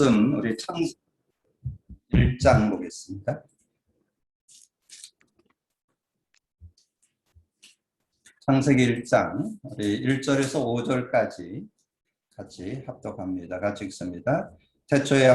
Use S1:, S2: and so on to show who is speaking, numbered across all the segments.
S1: 말씀 우리 창세기 1장 보겠습니다. 창세기 1장 우리 1절에서 5절까지 같이 합독합니다. 같이 읽습니다. 태초에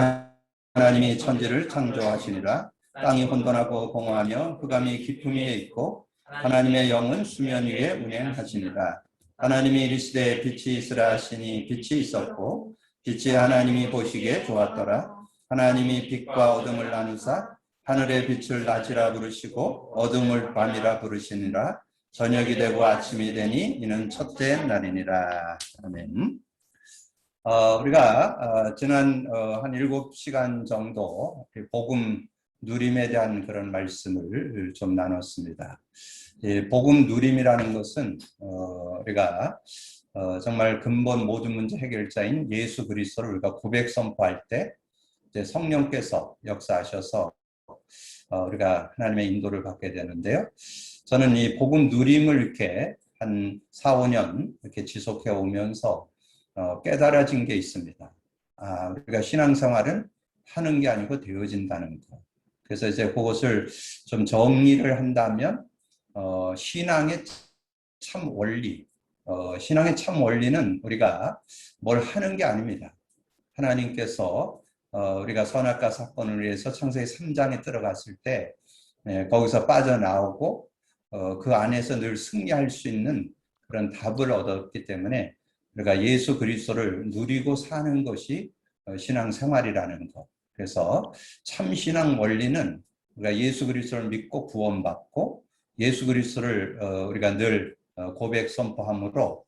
S1: 하나님이 천지를 창조하시니라. 땅이 혼돈하고 공허하며 흑암이 깊음 위에 있고 하나님의 영은 수면 위에 운행하시니라. 하나님이 이르시되 빛이 있으라 하시니 빛이 있었고 빛이 하나님이 보시기에 좋았더라. 하나님이 빛과 어둠을 나누사 하늘의 빛을 낮이라 부르시고 어둠을 밤이라 부르시니라. 저녁이 되고 아침이 되니 이는 첫째 날이니라. 아멘. 우리가 지난 한 7시간 정도 복음 누림에 대한 그런 말씀을 좀 나눴습니다. 복음 누림이라는 것은 우리가 정말 근본 모든 문제 해결자인 예수 그리스도를 우리가 고백 선포할 때 이제 성령께서 역사하셔서 우리가 하나님의 인도를 받게 되는데요. 저는 이 복음 누림을 이렇게 한 4, 5년 이렇게 지속해 오면서 깨달아진 게 있습니다. 우리가 신앙생활은 하는 게 아니고 되어진다는 거. 그래서 이제 그것을 좀 정리를 한다면 신앙의 참 원리, 신앙의 참 원리는 우리가 뭘 하는 게 아닙니다. 하나님께서 우리가 선악과 사건을 위해서 창세기 3장에 들어갔을 때 거기서 빠져나오고 그 안에서 늘 승리할 수 있는 그런 답을 얻었기 때문에 우리가 예수 그리스도를 누리고 사는 것이 신앙생활이라는 것. 그래서 참 신앙 원리는 우리가 예수 그리스도를 믿고 구원받고 예수 그리스도를 우리가 늘 고백 선포함으로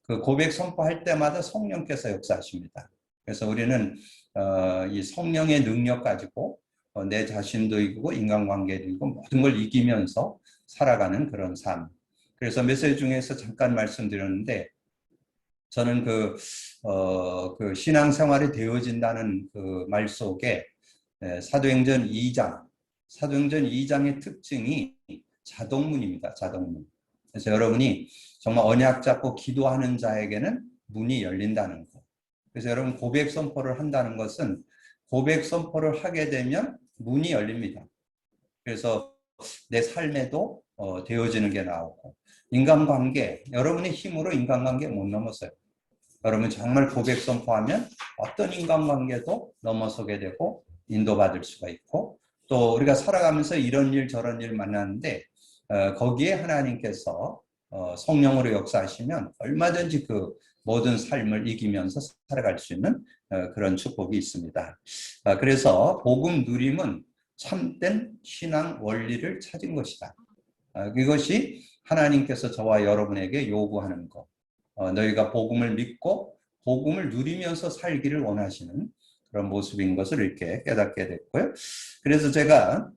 S1: 그 고백 선포할 때마다 성령께서 역사하십니다. 그래서 우리는 이 성령의 능력 가지고 내 자신도 이기고 인간관계도 이기고 모든 걸 이기면서 살아가는 그런 삶. 그래서 메시지 중에서 잠깐 말씀드렸는데 저는 그 신앙생활이 되어진다는 그 말 속에 사도행전 2장의 특징이 자동문입니다. 자동문. 그래서 여러분이 정말 언약 잡고 기도하는 자에게는 문이 열린다는 거. 그래서 여러분 고백 선포를 한다는 것은 고백 선포를 하게 되면 문이 열립니다. 그래서 내 삶에도 되어지는 게 나오고 인간관계, 여러분의 힘으로 인간관계 못 넘었어요. 여러분 정말 고백 선포하면 어떤 인간관계도 넘어서게 되고 인도받을 수가 있고 또 우리가 살아가면서 이런 일 저런 일 만나는데 거기에 하나님께서 성령으로 역사하시면 얼마든지 그 모든 삶을 이기면서 살아갈 수 있는 그런 축복이 있습니다. 그래서 복음 누림은 참된 신앙 원리를 찾은 것이다. 이것이 하나님께서 저와 여러분에게 요구하는 것. 너희가 복음을 믿고 복음을 누리면서 살기를 원하시는 그런 모습인 것을 이렇게 깨닫게 됐고요. 그래서 제가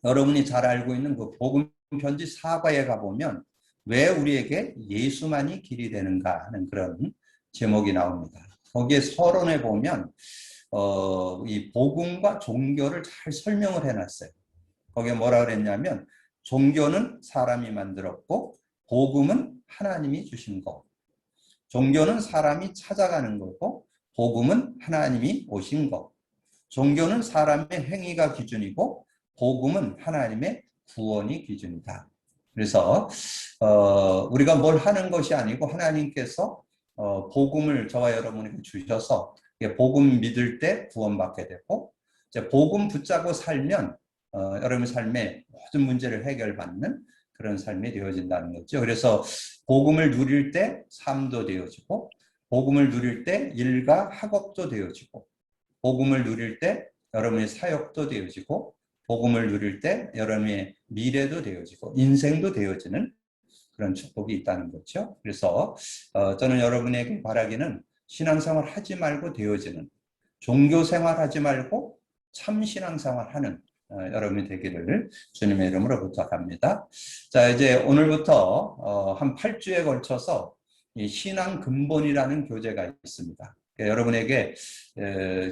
S1: 여러분이 잘 알고 있는 그 복음 편지 4과에 가보면 왜 우리에게 예수만이 길이 되는가 하는 그런 제목이 나옵니다. 거기에 서론에 보면 이 복음과 종교를 잘 설명을 해놨어요. 거기에 뭐라 그랬냐면 종교는 사람이 만들었고 복음은 하나님이 주신 거. 종교는 사람이 찾아가는 거고 복음은 하나님이 오신 거. 종교는 사람의 행위가 기준이고 복음은 하나님의 구원이 기준이다. 그래서 우리가 뭘 하는 것이 아니고 하나님께서 복음을 저와 여러분에게 주셔서 복음 믿을 때 구원받게 되고 이제 복음 붙잡고 살면 여러분 삶의 모든 문제를 해결받는 그런 삶이 되어진다는 거죠. 그래서 복음을 누릴 때 삶도 되어지고 복음을 누릴 때 일과 학업도 되어지고 복음을 누릴 때 여러분의 사역도 되어지고 복음을 누릴 때 여러분의 미래도 되어지고 인생도 되어지는 그런 축복이 있다는 거죠. 그래서 저는 여러분에게 바라기는 신앙생활 하지 말고 되어지는 종교생활 하지 말고 참 신앙생활 하는 여러분이 되기를 주님의 이름으로 부탁합니다. 자, 이제 오늘부터 한 8주에 걸쳐서 이 신앙 근본이라는 교재가 있습니다. 여러분에게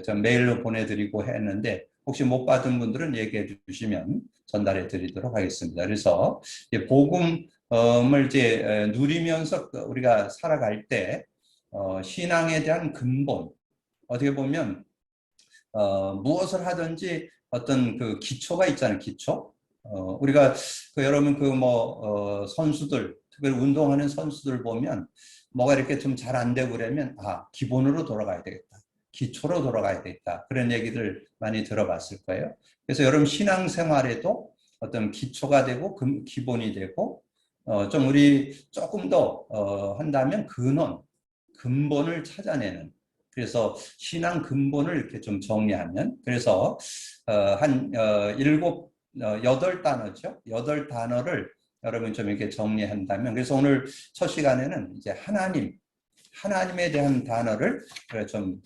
S1: 좀 메일로 보내드리고 했는데 혹시 못 받은 분들은 얘기해 주시면 전달해 드리도록 하겠습니다. 그래서 복음을 이제 누리면서 우리가 살아갈 때 신앙에 대한 근본, 어떻게 보면 무엇을 하든지 어떤 그 기초가 있잖아요. 기초. 우리가 여러분 선수들, 특별히 운동하는 선수들 보면 뭐가 이렇게 좀 잘 안 되고 그러면 기본으로 돌아가야 되겠다. 기초로 돌아가야 되겠다. 그런 얘기들 많이 들어봤을 거예요. 그래서 여러분 신앙생활에도 어떤 기초가 되고 기본이 되고 좀 우리 조금 더 한다면 근본을 찾아내는, 그래서 신앙 근본을 이렇게 좀 정리하면, 그래서 한 여덟 단어죠. 여덟 단어를 여러분 좀 이렇게 정리한다면, 그래서 오늘 첫 시간에는 이제 하나님에 대한 단어를 좀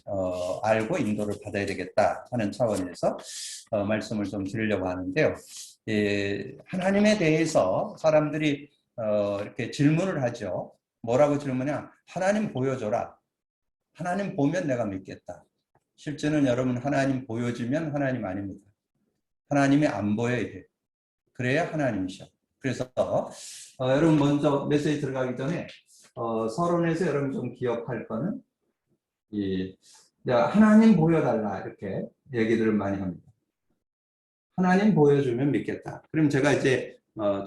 S1: 알고 인도를 받아야 되겠다 하는 차원에서 말씀을 좀 드리려고 하는데요. 하나님에 대해서 사람들이 이렇게 질문을 하죠. 뭐라고 질문해요? 하나님 보여줘라. 하나님 보면 내가 믿겠다. 실제는 여러분 하나님 보여주면 하나님 아닙니다. 하나님이 안 보여야 돼요. 그래야 하나님이셔. 그래서 여러분 먼저 메시지 들어가기 전에 서론에서 여러분 좀 기억할 거는 하나님 보여달라 이렇게 얘기들을 많이 합니다. 하나님 보여주면 믿겠다. 그럼 제가 이제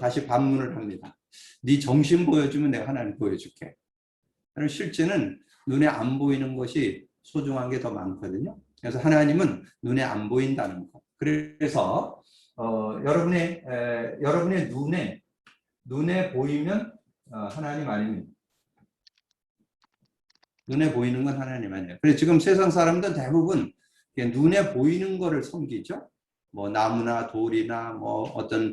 S1: 다시 반문을 합니다. 네 정신 보여주면 내가 하나님 보여줄게. 그럼 실제는 눈에 안 보이는 것이 소중한 게 더 많거든요. 그래서 하나님은 눈에 안 보인다는 거. 그래서 여러분의 눈에 보이면 하나님 아닙니다. 눈에 보이는 건 하나님 아니에요. 그래서 지금 세상 사람들은 대부분 눈에 보이는 거를 섬기죠. 뭐 나무나 돌이나 뭐 어떤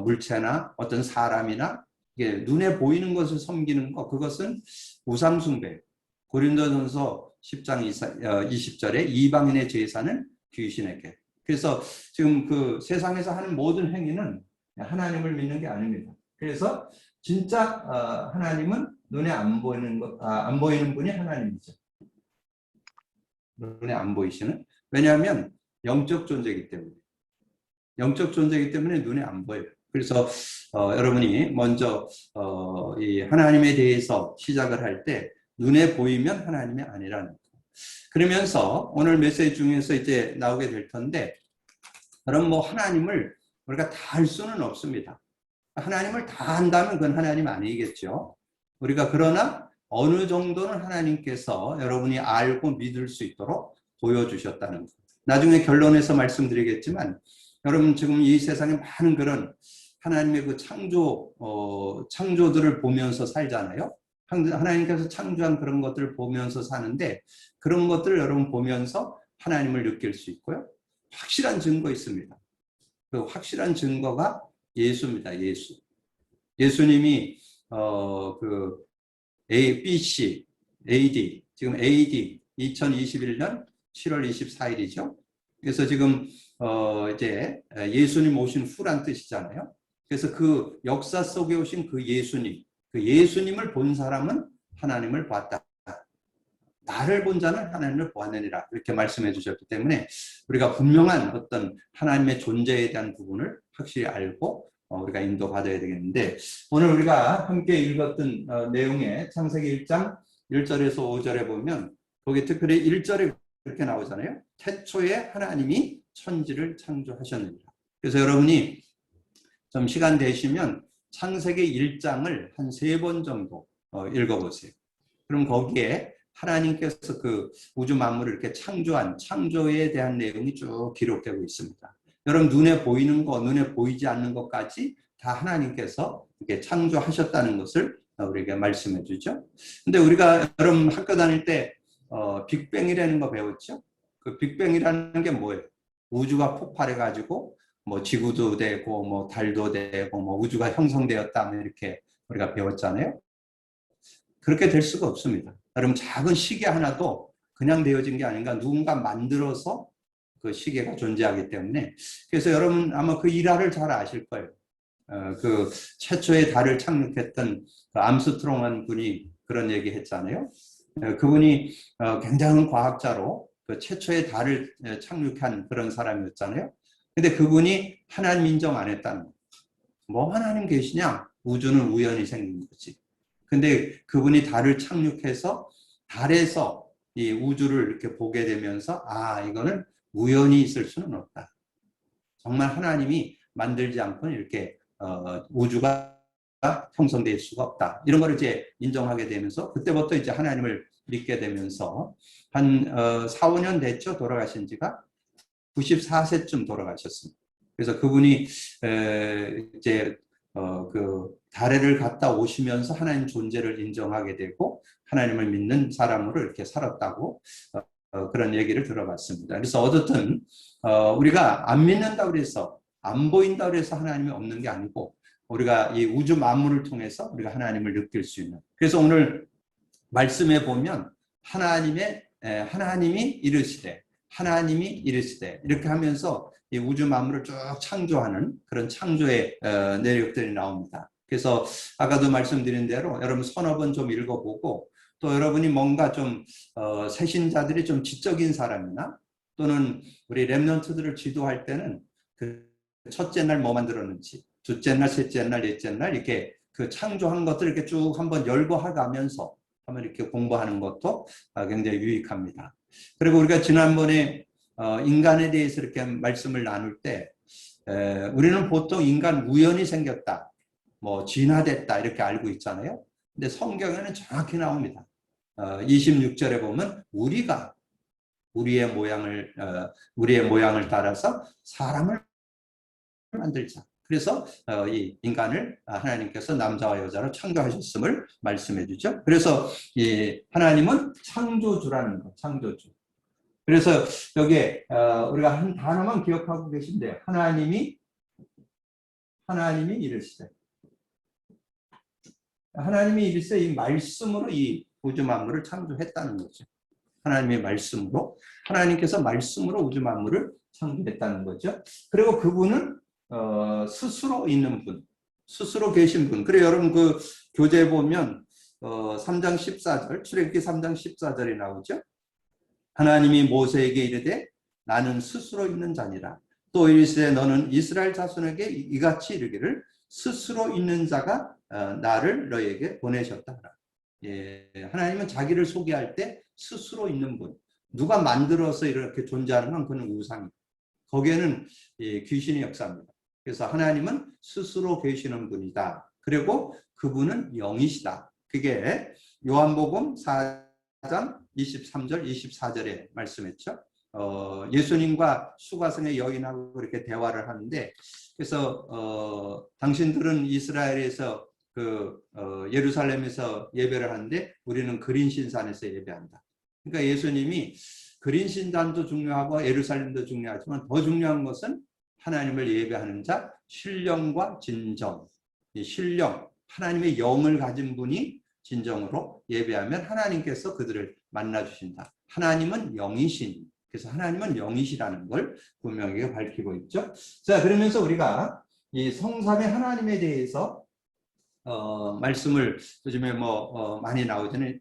S1: 물체나 어떤 사람이나 눈에 보이는 것을 섬기는 것, 그것은 우상숭배. 고린도전서 10장 20절에 이방인의 제사는 귀신에게. 그래서 지금 그 세상에서 하는 모든 행위는 하나님을 믿는 게 아닙니다. 그래서 진짜 하나님은 눈에 안 보이는 분이 하나님이죠. 눈에 안 보이시는. 왜냐하면 영적 존재이기 때문에. 영적 존재이기 때문에 눈에 안 보여요. 그래서 여러분이 먼저 이 하나님에 대해서 시작을 할 때 눈에 보이면 하나님이 아니라는 거. 그러면서 오늘 메시지 중에서 이제 나오게 될 텐데, 그럼 뭐 하나님을 우리가 다 할 수는 없습니다. 하나님을 다 한다면 그건 하나님 아니겠죠. 우리가 그러나 어느 정도는 하나님께서 여러분이 알고 믿을 수 있도록 보여주셨다는 것. 나중에 결론에서 말씀드리겠지만, 여러분 지금 이 세상에 많은 그런 하나님의 그 창조들을 보면서 살잖아요. 하나님께서 창조한 그런 것들을 보면서 사는데, 그런 것들을 여러분 보면서 하나님을 느낄 수 있고요. 확실한 증거 있습니다. 그 확실한 증거가 예수입니다. 예수님이 BC, AD, 지금 AD 2021년 7월 24일이죠. 그래서 지금 이제 예수님 오신 후란 뜻이잖아요. 그래서 그 역사 속에 오신 그 예수님을 본 사람은 하나님을 봤다. 나를 본 자는 하나님을 보았느니라, 이렇게 말씀해 주셨기 때문에 우리가 분명한 어떤 하나님의 존재에 대한 부분을 확실히 알고 우리가 인도받아야 되겠는데, 오늘 우리가 함께 읽었던 내용의 창세기 1장 1절에서 5절에 보면 거기 특별히 1절에 그렇게 나오잖아요. 태초에 하나님이 천지를 창조하셨느니라. 그래서 여러분이 좀 시간 되시면 창세기 1장을 한 3번 정도 읽어보세요. 그럼 거기에 하나님께서 그 우주 만물을 이렇게 창조한 창조에 대한 내용이 쭉 기록되고 있습니다. 여러분 눈에 보이는 것, 눈에 보이지 않는 것까지 다 하나님께서 이렇게 창조하셨다는 것을 우리에게 말씀해 주죠. 근데 우리가 여러분 학교 다닐 때 빅뱅이라는 거 배웠죠? 그 빅뱅이라는 게 뭐예요? 우주가 폭발해 가지고 뭐 지구도 되고 뭐 달도 되고 뭐 우주가 형성되었다 이렇게 우리가 배웠잖아요. 그렇게 될 수가 없습니다. 여러분 작은 시계 하나도 그냥 되어진 게 아닌가, 누군가 만들어서 그 시계가 존재하기 때문에. 그래서 여러분 아마 그 일화를 잘 아실 거예요. 그 최초의 달을 착륙했던 암스트롱한 분이 그런 얘기 했잖아요. 그분이 굉장한 과학자로 그 최초의 달을 착륙한 그런 사람이었잖아요. 근데 그분이 하나님 인정 안 했다는 거예요. 뭐 하나님 계시냐? 우주는 우연히 생긴 거지. 근데 그분이 달을 착륙해서 달에서 이 우주를 이렇게 보게 되면서 이거는 우연히 있을 수는 없다. 정말 하나님이 만들지 않고는 이렇게 우주가 형성될 수가 없다. 이런 걸 이제 인정하게 되면서 그때부터 이제 하나님을 믿게 되면서 한 4, 5년 됐죠. 돌아가신 지가 94세쯤 돌아가셨습니다. 그래서 그분이 이제 그 달에를 갔다 오시면서 하나님 존재를 인정하게 되고 하나님을 믿는 사람으로 이렇게 살았다고 그런 얘기를 들어봤습니다. 그래서 어쨌든 우리가 안 믿는다고 해서 안 보인다고 해서 하나님이 없는 게 아니고 우리가 이 우주 만물을 통해서 우리가 하나님을 느낄 수 있는. 그래서 오늘 말씀에 보면 하나님이 이르시되 이렇게 하면서 이 우주 만물을 쭉 창조하는 그런 창조의 내력들이 나옵니다. 그래서 아까도 말씀드린 대로 여러분 서너 번 좀 읽어보고 또 여러분이 뭔가 좀 새신자들이 좀 지적인 사람이나 또는 우리 렘넌트들을 지도할 때는 그 첫째 날 뭐 만들었는지 둘째 날, 셋째 날, 넷째 날 이렇게 그 창조한 것들을 이렇게 쭉 한번 열거하면서 한번 이렇게 공부하는 것도 굉장히 유익합니다. 그리고 우리가 지난번에 인간에 대해서 이렇게 말씀을 나눌 때 우리는 보통 인간 우연히 생겼다, 뭐 진화됐다 이렇게 알고 있잖아요. 근데 성경에는 정확히 나옵니다. 26절에 보면 우리의 모양을 따라서 사람을 만들자. 그래서 이 인간을 하나님께서 남자와 여자로 창조하셨음을 말씀해 주죠. 그래서 이 하나님은 창조주라는 거, 창조주. 그래서 여기에 우리가 한 단어만 기억하고 계신데요. 하나님이 이르시되 이 말씀으로 이 우주 만물을 창조했다는 거죠. 하나님의 말씀으로, 하나님께서 말씀으로 우주 만물을 창조했다는 거죠. 그리고 그분은 스스로 있는 분, 스스로 계신 분. 그래 여러분 그 교재 보면 3장 14절, 출애굽기 3장 14절이 나오죠. 하나님이 모세에게 이르되 나는 스스로 있는 자니라. 또 이르시되 너는 이스라엘 자손에게 이같이 이르기를 스스로 있는 자가 나를 너에게 보내셨다. 예, 하나님은 자기를 소개할 때 스스로 있는 분. 누가 만들어서 이렇게 존재하는 건 그는 우상입니다. 거기에는 귀신의 역사입니다. 그래서 하나님은 스스로 계시는 분이다. 그리고 그분은 영이시다. 그게 요한복음 4장 23절, 24절에 말씀했죠. 예수님과 수가성의 여인하고 그렇게 대화를 하는데, 그래서 당신들은 이스라엘에서 예루살렘에서 예배를 하는데 우리는 그린신산에서 예배한다. 그러니까 예수님이 그린신산도 중요하고 예루살렘도 중요하지만 더 중요한 것은 하나님을 예배하는 자, 신령과 진정. 이 신령, 하나님의 영을 가진 분이 진정으로 예배하면 하나님께서 그들을 만나주신다. 하나님은 영이신, 그래서 하나님은 영이시라는 걸 분명히 밝히고 있죠. 자, 그러면서 우리가 이 성삼위 하나님에 대해서 말씀을 요즘에 많이 나오잖아요.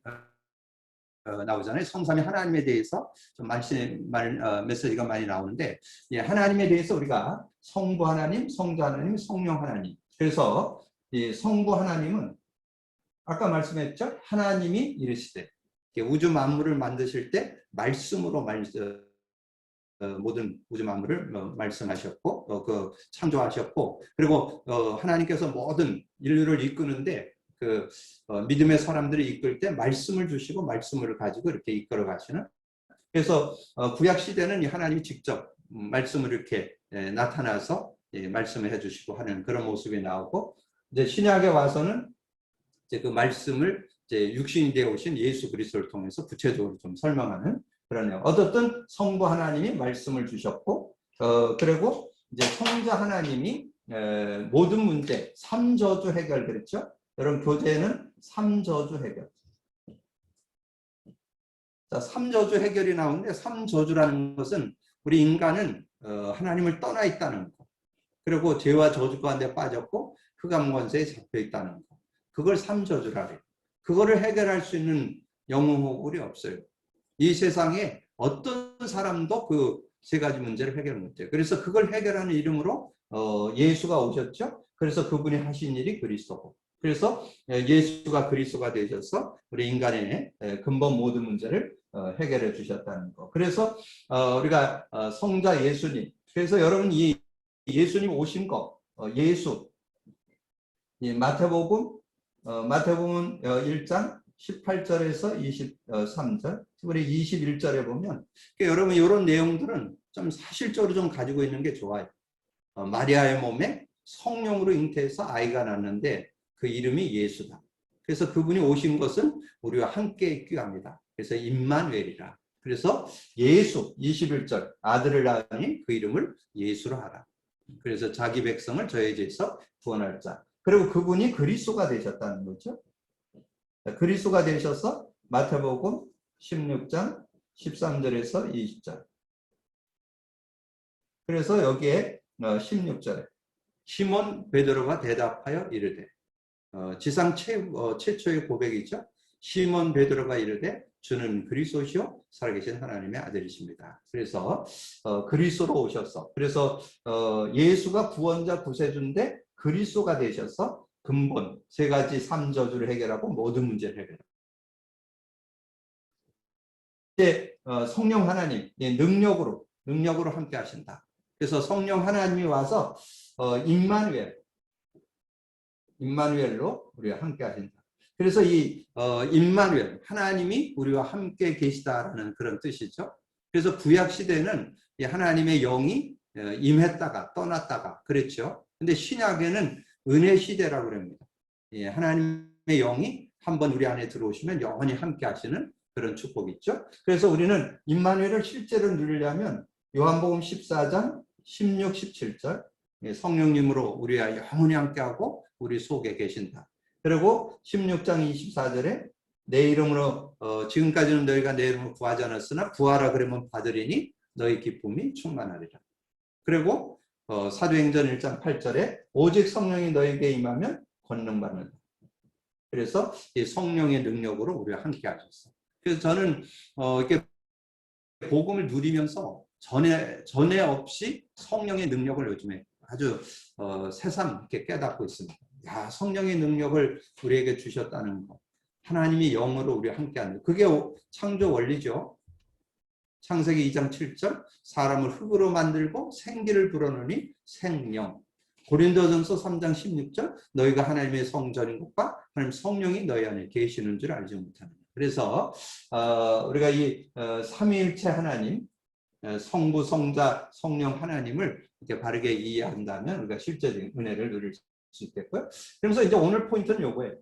S1: 성삼위 하나님에 대해서 좀 메시지가 많이 나오는데, 예, 하나님에 대해서 우리가 성부 하나님, 성자 하나님, 성령 하나님. 그래서 이 성부 하나님은 아까 말씀했죠. 하나님이 이르시되 우주 만물을 만드실 때 말씀으로 모든 우주 만물을 말씀하셨고 창조하셨고, 그리고 하나님께서 모든 인류를 이끄는데 믿음의 사람들을 이끌 때 말씀을 주시고 말씀을 가지고 이렇게 이끌어 가시는. 그래서 구약 시대는 하나님이 직접 말씀을 이렇게 나타나서 말씀을 해주시고 하는 그런 모습이 나오고, 이제 신약에 와서는 이제 그 말씀을 이제 육신이 되어 오신 예수 그리스도를 통해서 구체적으로 좀 설명하는 그러네요. 어떻든 성부 하나님이 말씀을 주셨고, 그리고 이제 성자 하나님이 모든 문제, 삼저주 해결, 그랬죠? 여러분 교재에는 삼저주 해결. 자, 삼저주 해결이 나오는데, 삼저주라는 것은 우리 인간은 하나님을 떠나 있다는 거, 그리고 죄와 저주 가운데 빠졌고 흑암 권세에 잡혀 있다는 거, 그걸 삼저주라 그래요. 그거를 해결할 수 있는 영웅호물이 없어요. 이 세상에 어떤 사람도 그 세 가지 문제를 해결 못해요. 그래서 그걸 해결하는 이름으로 예수가 오셨죠. 그래서 그분이 하신 일이 그리스도고, 그래서 예수가 그리스도가 되셔서 우리 인간의 근본 모든 문제를 해결해 주셨다는 거. 그래서 우리가 성자 예수님, 그래서 여러분 이 예수님 오신 거, 예수, 이 마태복음 1장 18절에서 23절, 우리 21절에 보면 여러분 이런 내용들은 좀 사실적으로 좀 가지고 있는 게 좋아요. 마리아의 몸에 성령으로 잉태해서 아이가 낳는데 그 이름이 예수다. 그래서 그분이 오신 것은 우리와 함께 있기 합니다. 그래서 임마누엘이라. 그래서 예수 21절 아들을 낳으니 그 이름을 예수로 하라. 그래서 자기 백성을 저의 죄에서 구원할 자. 그리고 그분이 그리스도가 되셨다는 거죠. 그리스도가 되셔서 마태복음 16장 13절에서 20절. 그래서 여기에 16절에 시몬 베드로가 대답하여 이르되 지상 최초의 고백이죠. 시몬 베드로가 이르되 주는 그리스도시요 살아계신 하나님의 아들이십니다. 그래서 그리스도로 오셔서 그래서 예수가 구원자 구세주인데 그리스도가 되셔서 근본 세 가지 3저주를 해결하고 모든 문제를 해결합니다. 이제 성령 하나님 능력으로 함께 하신다. 그래서 성령 하나님이 와서 임마누엘로 우리와 함께 하신다. 그래서 이 임마누엘 하나님이 우리와 함께 계시다라는 그런 뜻이죠. 그래서 구약 시대는 이 하나님의 영이 임했다가 떠났다가 그랬죠. 근데 신약에는 은혜 시대라고 합니다. 예, 하나님의 영이 한번 우리 안에 들어오시면 영원히 함께 하시는 그런 축복이 있죠. 그래서 우리는 임마누엘을 실제로 누리려면 요한복음 14장 16, 17절 성령님으로 우리와 영원히 함께하고 우리 속에 계신다. 그리고 16장 24절에 내 이름으로 지금까지는 너희가 내 이름으로 구하지 않았으나 구하라 그러면 받으리니 너희 기쁨이 충만하리라. 그리고 사도행전 1장 8절에 오직 성령이 너에게 임하면 권능 받는다. 그래서 이 성령의 능력으로 우리와 함께 하셨어. 그래서 저는 이렇게 복음을 누리면서 전에 없이 성령의 능력을 요즘에 아주 새삼 이렇게 깨닫고 있습니다. 야, 성령의 능력을 우리에게 주셨다는 것. 하나님이 영으로 우리와 함께하는 그게 창조 원리죠. 창세기 2장 7절 사람을 흙으로 만들고 생기를 불어넣으니 생명. 고린도전서 3장 16절 너희가 하나님의 성전인 것과 하나님 성령이 너희 안에 계시는 줄 알지 못하느냐. 그래서 우리가 이 삼위일체 하나님 성부, 성자, 성령 하나님을 이렇게 바르게 이해한다면 우리가 실제적인 은혜를 누릴 수 있겠고요. 그래서 이제 오늘 포인트는 요거예요.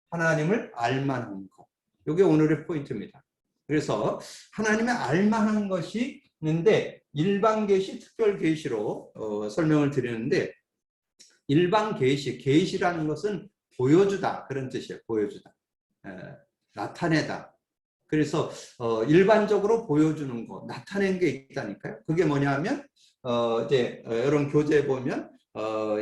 S1: 하나님을 알만한 것. 이게 오늘의 포인트입니다. 그래서 하나님의 알만한 것이 있는데 일반 계시, 특별 계시로 설명을 드리는데 일반 계시라는 것은 보여주다 그런 뜻이에요. 보여주다, 나타내다. 그래서 일반적으로 보여주는 거, 나타낸 게 있다니까요. 그게 뭐냐면 이제 여러분 교재에 보면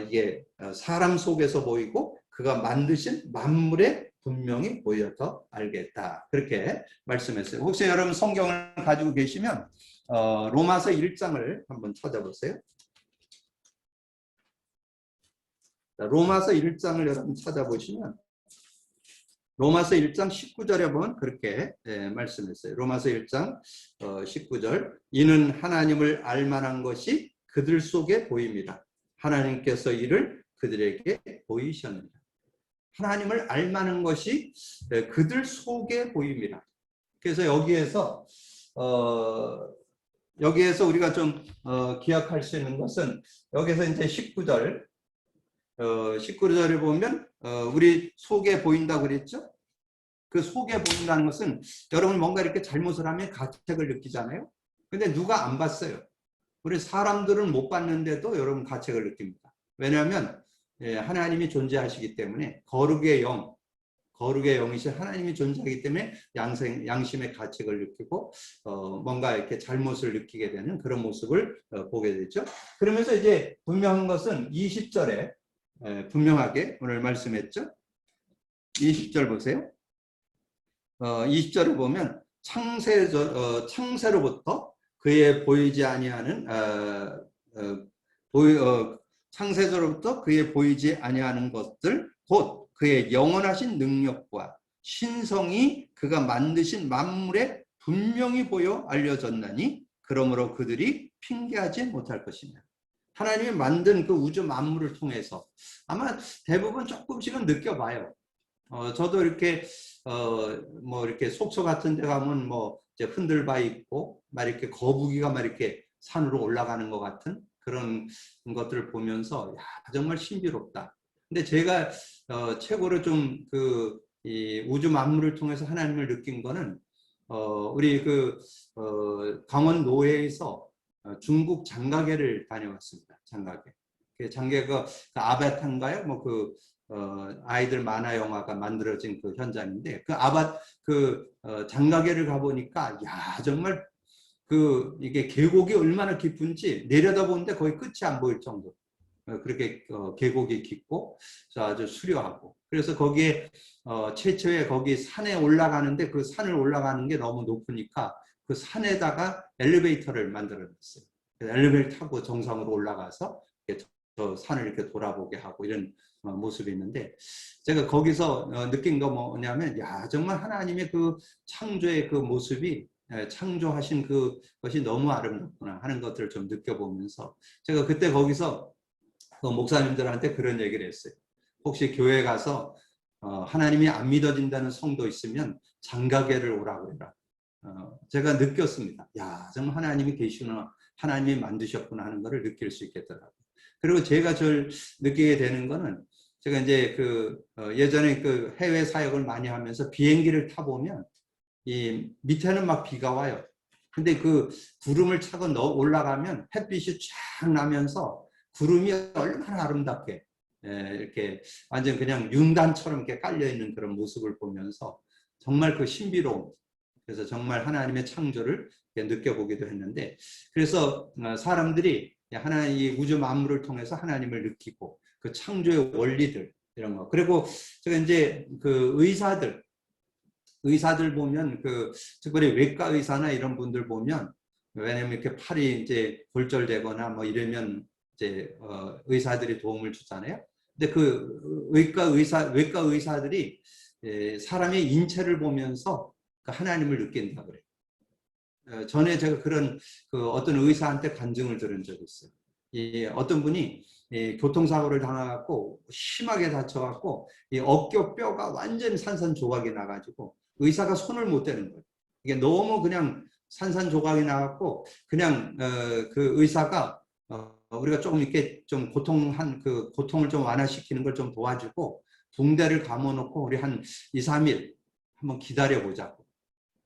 S1: 이게 사람 속에서 보이고 그가 만드신 만물에 분명히 보여서 알겠다. 그렇게 말씀했어요. 혹시 여러분 성경을 가지고 계시면 로마서 1장을 한번 찾아보세요. 로마서 1장을 여러분 찾아보시면 로마서 1장 19절에 보면 그렇게 말씀했어요. 로마서 1장 19절 이는 하나님을 알만한 것이 그들 속에 보입니다. 하나님께서 이를 그들에게 보이셨느니라. 하나님을 알만한 것이 그들 속에 보입니다. 그래서 여기에서 우리가 좀 기억할 수 있는 것은 여기서 이제 19절에 보면 우리 속에 보인다고 그랬죠? 그 속에 보인다는 것은 여러분 뭔가 이렇게 잘못을 하면 가책을 느끼잖아요. 근데 누가 안 봤어요. 우리 사람들은 못 봤는데도 여러분 가책을 느낍니다. 왜냐하면 하나님이 존재하시기 때문에 거룩의 영이신 하나님이 존재하기 때문에 양심의 가책을 느끼고 뭔가 이렇게 잘못을 느끼게 되는 그런 모습을 보게 되죠. 그러면서 이제 분명한 것은 20절에 분명하게 오늘 말씀했죠. 20절 보세요. 20절을 보면 창세로부터 그의 보이지 아니하는 창세로부터 그의 보이지 아니하는 것들 곧 그의 영원하신 능력과 신성이 그가 만드신 만물에 분명히 보여 알려졌나니 그러므로 그들이 핑계하지 못할 것이냐. 하나님이 만든 그 우주 만물을 통해서 아마 대부분 조금씩은 느껴봐요. 저도 이렇게 뭐 이렇게 속초 같은 데 가면 뭐 이제 흔들바 있고 막 이렇게 거북이가 막 이렇게 산으로 올라가는 것 같은 그런 것들을 보면서 야, 정말 신비롭다. 근데 제가 최고로 좀 이 우주 만물을 통해서 하나님을 느낀 거는 우리 강원 노회에서 중국 장가게를 다녀왔습니다. 장가게. 그 장가게가 아바타인가요? 뭐 아이들 만화 영화가 만들어진 그 현장인데 장가게를 가보니까 야 정말 이게 계곡이 얼마나 깊은지 내려다보는데 거의 끝이 안 보일 정도. 그렇게 계곡이 깊고 아주 수려하고 그래서 거기에 최초에 거기 산에 올라가는데 그 산을 올라가는 게 너무 높으니까 그 산에다가 엘리베이터를 만들어냈어요. 엘리베이터 타고 정상으로 올라가서 저 산을 이렇게 돌아보게 하고 이런 모습이 있는데 제가 거기서 느낀 거 뭐냐면 야 정말 하나님의 그 창조의 그 모습이 창조하신 그것이 너무 아름답구나 하는 것들을 좀 느껴보면서 제가 그때 거기서 목사님들한테 그런 얘기를 했어요. 혹시 교회 가서 하나님이 안 믿어진다는 성도 있으면 장가게를 오라고 해라. 제가 느꼈습니다. 야 정말 하나님이 계시구나 하나님이 만드셨구나 하는 것을 느낄 수 있겠더라고요. 그리고 제가 제일 느끼게 되는 거는 제가 이제 예전에 해외 사역을 많이 하면서 비행기를 타보면 이 밑에는 막 비가 와요. 근데 구름을 차고 올라가면 햇빛이 쫙 나면서 구름이 얼마나 아름답게 이렇게 완전 그냥 윤단처럼 이렇게 깔려 있는 그런 모습을 보면서 정말 신비로움. 그래서 정말 하나님의 창조를 느껴보기도 했는데 그래서 사람들이 하나님 우주 만물을 통해서 하나님을 느끼고 그 창조의 원리들 이런 거 그리고 제가 이제 의사들 보면 특별히 외과 의사나 이런 분들 보면 왜냐면 이렇게 팔이 이제 골절되거나 뭐 이러면 이제 의사들이 도움을 주잖아요. 근데 외과 의사들이 사람의 인체를 보면서 하나님을 느낀다 그래요. 전에 제가 그런 어떤 의사한테 간증을 들은 적이 있어요. 어떤 분이 교통사고를 당해갖고 심하게 다쳐갖고 어깨 뼈가 완전히 산산조각이 나가지고 의사가 손을 못 대는 거예요. 이게 너무 그냥 산산조각이 나갖고 그냥 그 의사가 우리가 조금 이렇게 좀 고통을 좀 완화시키는 걸 좀 도와주고 붕대를 감아놓고 우리 한 2, 3일 한번 기다려보자고.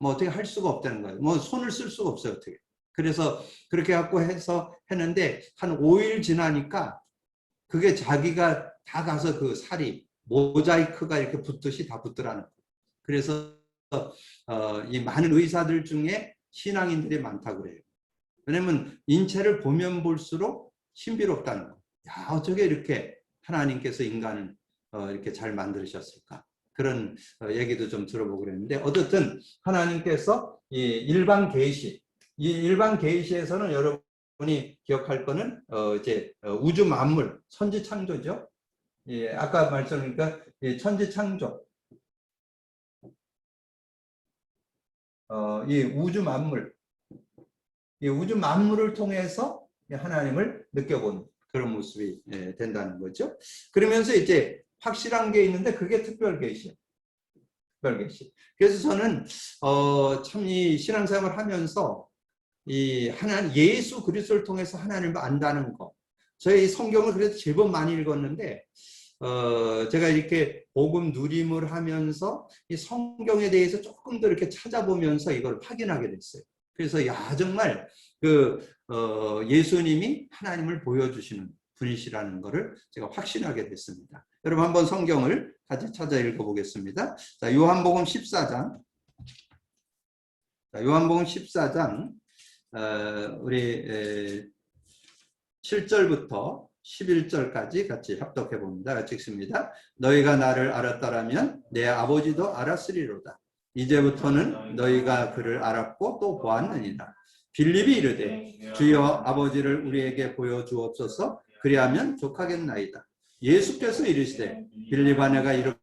S1: 뭐 어떻게 할 수가 없다는 거예요. 뭐 손을 쓸 수가 없어요. 어떻게. 그래서 그렇게 갖고 해서 했는데 한 5일 지나니까 그게 자기가 다 가서 그 살이 모자이크가 이렇게 붙듯이 다 붙더라는 거예요. 그래서 이 많은 의사들 중에 신앙인들이 많다고 그래요. 왜냐면 인체를 보면 볼수록 신비롭다는 거예요. 야, 어떻게 이렇게 하나님께서 인간을 이렇게 잘 만드셨을까? 그런 얘기도 좀 들어보고 그랬는데 어쨌든 하나님께서 이 일반 계시에서는 여러분이 기억할 거는 이제 우주 만물 천지 창조죠. 예, 아까 말씀드리니까 천지 창조 이 우주 만물을 통해서 하나님을 느껴본 그런 모습이 된다는 거죠. 그러면서 이제 확실한 게 있는데 그게 특별 계시예요. 특별 계시. 그래서 저는 참 이 신앙생활을 하면서 이 하나님 예수 그리스도를 통해서 하나님을 안다는 거. 저희 성경을 그래도 제법 많이 읽었는데 제가 이렇게 복음 누림을 하면서 이 성경에 대해서 조금 더 이렇게 찾아보면서 이걸 확인하게 됐어요. 그래서 야 정말 예수님이 하나님을 보여주시는 분이시라는 것을 제가 확신하게 됐습니다. 여러분 한번 성경을 같이 찾아 읽어보겠습니다. 자, 요한복음 14장. 자, 요한복음 14장 우리 7절부터 11절까지 같이 합독해 봅니다. 같이 읽습니다. 너희가 나를 알았다라면 내 아버지도 알았으리로다. 이제부터는 너희가 그를 알았고 또 보았느니라. 빌립이 이르되 주여 아버지를 우리에게 보여주옵소서. 그리하면 족하겠나이다. 예수께서 이르시되 빌립아 내가 이렇게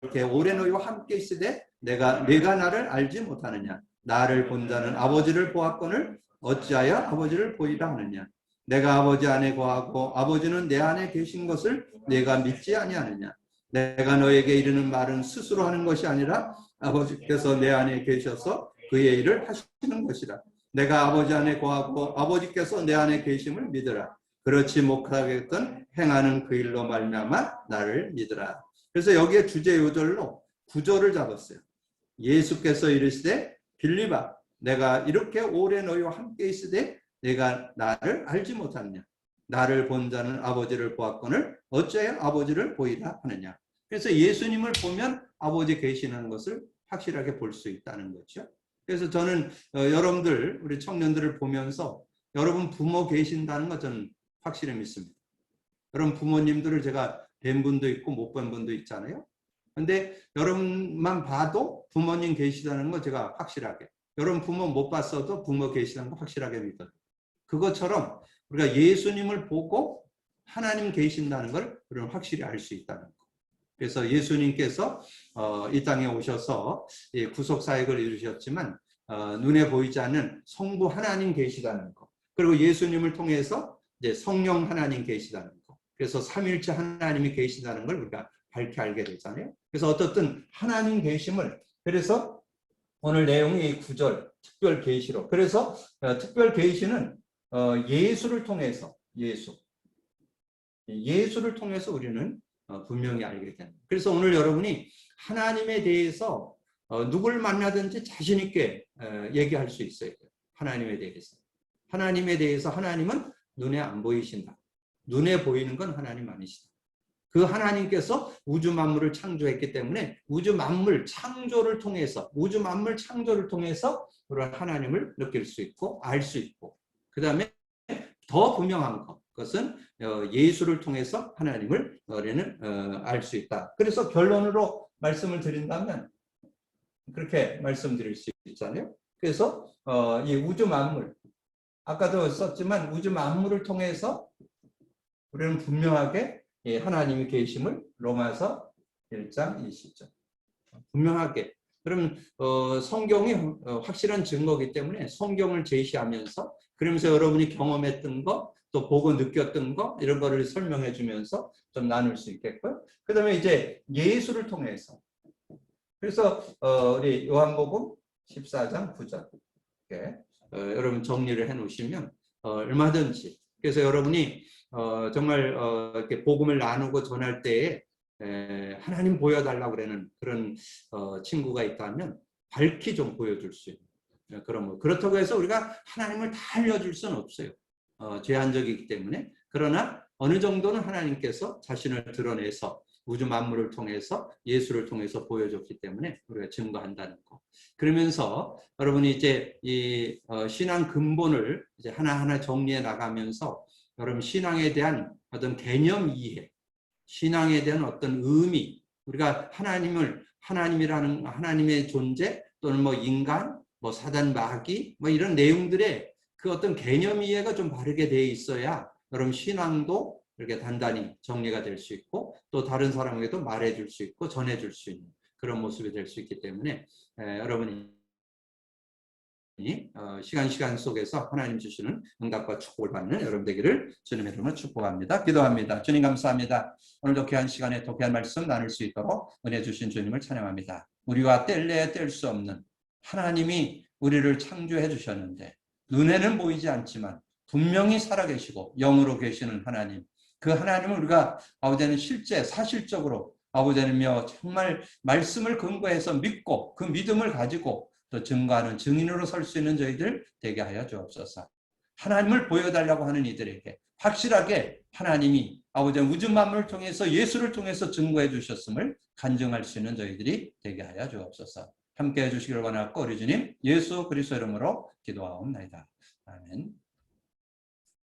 S1: 이렇게 오래 너희와 함께 있으되 내가 나를 알지 못하느냐. 나를 본 자는 아버지를 보았거늘 어찌하여 아버지를 보이라 하느냐. 내가 아버지 안에 거하고 아버지는 내 안에 계신 것을 내가 믿지 아니하느냐. 내가 너에게 이르는 말은 스스로 하는 것이 아니라 아버지께서 내 안에 계셔서 그의 일을 하시는 것이라. 내가 아버지 안에 거하고 아버지께서 내 안에 계심을 믿으라. 그렇지 못하겠던 행하는 그 일로 말미암아 나를 믿으라. 그래서 여기에 주제 요절로 구절을 잡았어요. 예수께서 이르시되 빌립아 내가 이렇게 오래 너희와 함께 있으되 내가 나를 알지 못하느냐. 나를 본 자는 아버지를 보았거늘 어찌하여 아버지를 보이라 하느냐. 그래서 예수님을 보면 아버지 계시는 것을 확실하게 볼 수 있다는 거죠. 그래서 저는 여러분들 우리 청년들을 보면서 여러분 부모 계신다는 것 저는 확실히 믿습니다. 여러분 부모님들을 제가 뵌 분도 있고 못 뵌 분도 있잖아요. 근데 여러분만 봐도 부모님 계시다는 거 제가 확실하게, 여러분 부모 못 봤어도 부모 계시다는 거 확실하게 믿어요. 그것처럼 우리가 예수님을 보고 하나님 계신다는 걸 우리는 확실히 알 수 있다는 거. 그래서 예수님께서 이 땅에 오셔서 구속 사역을 이루셨지만 눈에 보이지 않는 성부 하나님 계시다는 거, 그리고 예수님을 통해서 이제 성령 하나님 계시다는 거, 그래서 삼일체 하나님이 계시다는 걸 우리가 밝게 알게 되잖아요. 그래서 어떻든 하나님 계심을, 그래서 오늘 내용이 9절 특별 계시로, 그래서 특별 계시는 예수를 통해서 예수를 통해서 우리는 분명히 알게 됩니다. 그래서 오늘 여러분이 하나님에 대해서 누굴 만나든지 자신 있게 얘기할 수 있어야 돼요. 하나님에 대해서 하나님은 눈에 안 보이신다. 눈에 보이는 건 하나님 아니시다. 그 하나님께서 우주 만물을 창조했기 때문에 우주 만물 창조를 통해서 우리가 하나님을 느낄 수 있고 알 수 있고, 그 다음에 더 분명한 것은 예수를 통해서 하나님을 우리는 알 수 있다. 그래서 결론으로 말씀을 드린다면 그렇게 말씀드릴 수 있잖아요. 그래서 이 우주 만물, 아까도 썼지만 우주 만물을 통해서 우리는 분명하게 하나님이 계심을 로마서 1장 20절 분명하게. 그러면 성경이 확실한 증거이기 때문에 성경을 제시하면서, 그러면서 여러분이 경험했던 거, 또 보고 느꼈던 거, 이런 거를 설명해 주면서 좀 나눌 수 있겠고요. 그 다음에 이제 예수를 통해서, 그래서 우리 요한복음 14장 9절 여러분 정리를 해 놓으시면 얼마든지, 그래서 여러분이 정말 이렇게 복음을 나누고 전할 때에 하나님 보여달라고 그러는 그런 친구가 있다면 밝히 좀 보여줄 수 있는 그런 거. 그렇다고 해서 우리가 하나님을 다 알려줄 수는 없어요. 제한적이기 때문에. 그러나 어느 정도는 하나님께서 자신을 드러내서 우주 만물을 통해서 예수를 통해서 보여줬기 때문에 우리가 증거한다는 거. 그러면서 여러분이 이제 이 신앙 근본을 이제 하나하나 정리해 나가면서 여러분 신앙에 대한 어떤 개념 이해, 신앙에 대한 어떤 의미, 우리가 하나님이라는 하나님의 존재, 또는 뭐 인간, 뭐 사단 마귀, 뭐 이런 내용들의 그 어떤 개념 이해가 좀 바르게 돼 있어야 여러분 신앙도 이렇게 단단히 정리가 될 수 있고, 또 다른 사람에게도 말해줄 수 있고 전해줄 수 있는 그런 모습이 될 수 있기 때문에 여러분이 시간 속에서 하나님 주시는 응답과 축복을 받는 여러분 되기를 주님의 이름으로 축복합니다. 기도합니다. 주님 감사합니다. 오늘도 귀한 시간에 또 귀한 말씀 나눌 수 있도록 은혜 주신 주님을 찬양합니다. 우리와 뗄래야 뗄 수 없는 하나님이 우리를 창조해 주셨는데 눈에는 보이지 않지만 분명히 살아계시고 영으로 계시는 하나님, 그 하나님을 우리가 아버지는 실제 사실적으로 아버지는며 정말 말씀을 근거해서 믿고 그 믿음을 가지고 또 증거하는 증인으로 설 수 있는 저희들 되게 하여 주옵소서. 하나님을 보여달라고 하는 이들에게 확실하게 하나님이 아버지 우주 만물을 통해서 예수를 통해서 증거해 주셨음을 간증할 수 있는 저희들이 되게 하여 주옵소서. 함께 해주시기를 원하고 우리 주님 예수 그리스도 이름으로 기도하옵나이다. 아멘.